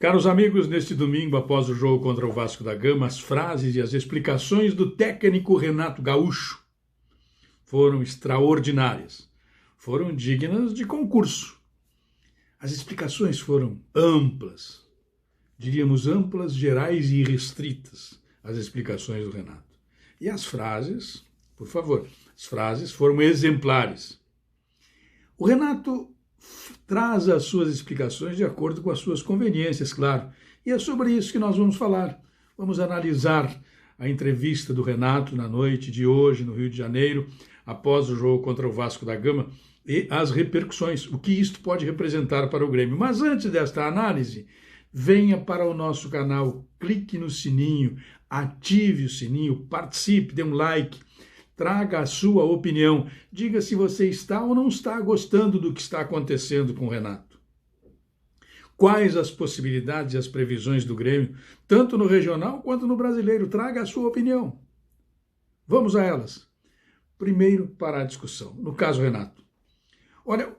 Caros amigos, neste domingo, após o jogo contra o Vasco da Gama, as frases e as explicações do técnico Renato Gaúcho foram extraordinárias, foram dignas de concurso. As explicações foram amplas, diríamos amplas, gerais e irrestritas, as explicações do Renato. E as frases, por favor, as frases foram exemplares. O Renato traz as suas explicações de acordo com as suas conveniências, claro. E é sobre isso que nós vamos falar. Vamos analisar a entrevista do Renato na noite de hoje, no Rio de Janeiro, após o jogo contra o Vasco da Gama, e as repercussões, o que isto pode representar para o Grêmio. Mas antes desta análise, venha para o nosso canal, clique no sininho, ative o sininho, participe, dê um like, traga a sua opinião, diga se você está ou não está gostando do que está acontecendo com o Renato. Quais as possibilidades e as previsões do Grêmio, tanto no regional quanto no brasileiro? Traga a sua opinião. Vamos a elas. Primeiro, para a discussão. No caso, Renato. Olha,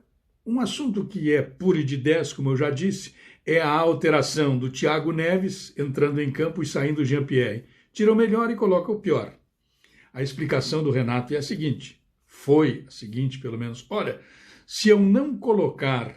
um assunto que é puro e de 10, como eu já disse, é a alteração do Thiago Neves entrando em campo e saindo o Jean-Pierre. Tira o melhor e coloca o pior. A explicação do Renato é a seguinte, foi a seguinte pelo menos, olha, se eu não colocar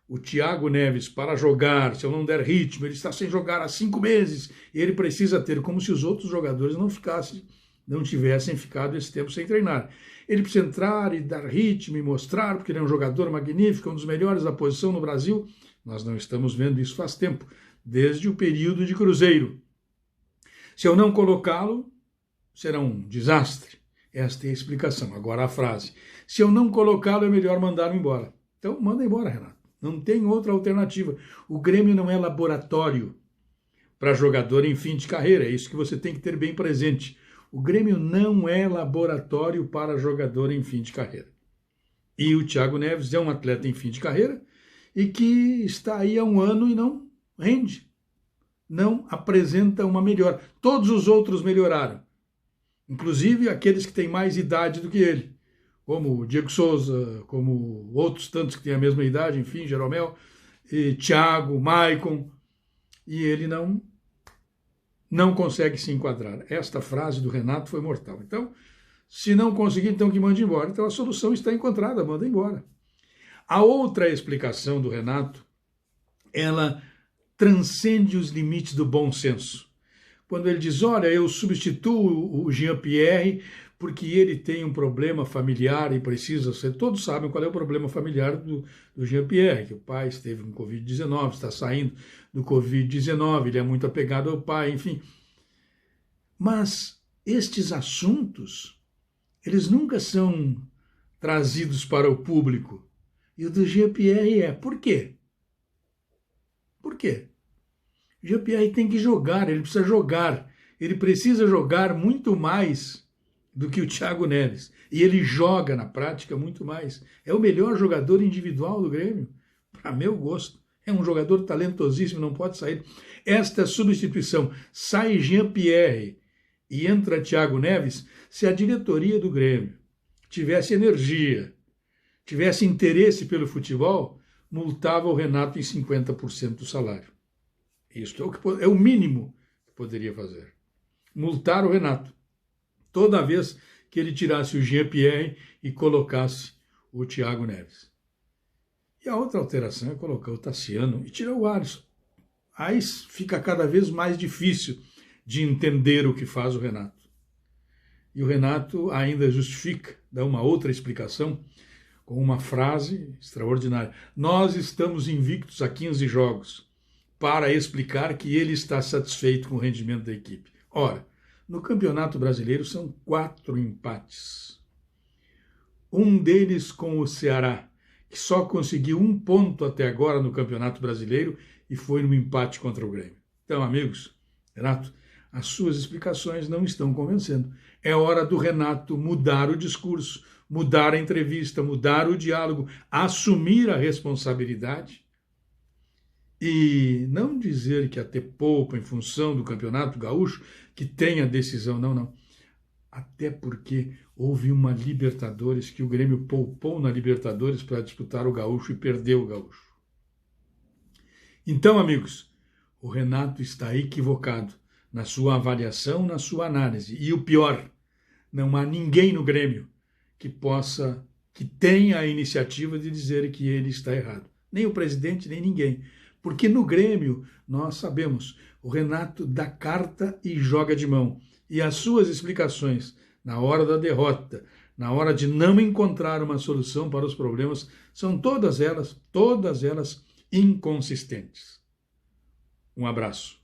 o Thiago Neves para jogar, se eu não der ritmo, ele está sem jogar há 5 meses, e ele precisa ter, como se os outros jogadores não tivessem ficado esse tempo sem treinar. Ele precisa entrar e dar ritmo e mostrar, porque ele é um jogador magnífico, um dos melhores da posição no Brasil. Nós não estamos vendo isso faz tempo, desde o período de Cruzeiro. Se eu não colocá-lo, será um desastre. Esta é a explicação. Agora a frase. Se eu não colocá-lo, é melhor mandá-lo embora. Então, manda embora, Renato. Não tem outra alternativa. O Grêmio não é laboratório para jogador em fim de carreira. É isso que você tem que ter bem presente. O Grêmio não é laboratório para jogador em fim de carreira. E o Thiago Neves é um atleta em fim de carreira e que está aí há um ano e não rende. Não apresenta uma melhora. Todos os outros melhoraram. Inclusive aqueles que têm mais idade do que ele, como o Diego Souza, como outros tantos que têm a mesma idade, enfim, Jeromel, e Thiago, Maicon, e ele não consegue se enquadrar. Esta frase do Renato foi mortal. Então, se não conseguir, então que mande embora. Então a solução está encontrada, manda embora. A outra explicação do Renato, ela transcende os limites do bom senso. Quando ele diz, olha, eu substituo o Jean-Pierre porque ele tem um problema familiar e precisa ser... Todos sabem qual é o problema familiar do Jean-Pierre, que o pai esteve com Covid-19, está saindo do Covid-19, ele é muito apegado ao pai, enfim. Mas estes assuntos, eles nunca são trazidos para o público. E o do Jean-Pierre é. Por quê? Por quê? O Jean-Pierre tem que jogar, ele precisa jogar. Ele precisa jogar muito mais do que o Thiago Neves. E ele joga na prática muito mais. É o melhor jogador individual do Grêmio, para meu gosto. É um jogador talentosíssimo, não pode sair. Esta substituição, sai Jean-Pierre e entra Thiago Neves, se a diretoria do Grêmio tivesse energia, tivesse interesse pelo futebol, multava o Renato em 50% do salário. Isto é o mínimo que poderia fazer. Multar o Renato toda vez que ele tirasse o Jean-Pierre e colocasse o Thiago Neves. E a outra alteração é colocar o Tassiano e tirar o Alisson. Aí fica cada vez mais difícil de entender o que faz o Renato. E o Renato ainda justifica, dá uma outra explicação, com uma frase extraordinária. Nós estamos invictos a 15 jogos. Para explicar que ele está satisfeito com o rendimento da equipe. Ora, no Campeonato Brasileiro são 4 empates. Um deles com o Ceará, que só conseguiu 1 ponto até agora no Campeonato Brasileiro e foi no empate contra o Grêmio. Então, amigos, Renato, as suas explicações não estão convencendo. É hora do Renato mudar o discurso, mudar a entrevista, mudar o diálogo, assumir a responsabilidade. E não dizer que até poupa em função do Campeonato Gaúcho, que tem a decisão, não. Até porque houve uma Libertadores que o Grêmio poupou na Libertadores para disputar o Gaúcho e perdeu o Gaúcho. Então, amigos, o Renato está equivocado na sua avaliação, na sua análise. E o pior, não há ninguém no Grêmio que tenha a iniciativa de dizer que ele está errado. Nem o presidente, nem ninguém. Porque no Grêmio, nós sabemos, o Renato dá carta e joga de mão. E as suas explicações na hora da derrota, na hora de não encontrar uma solução para os problemas, são todas elas inconsistentes. Um abraço.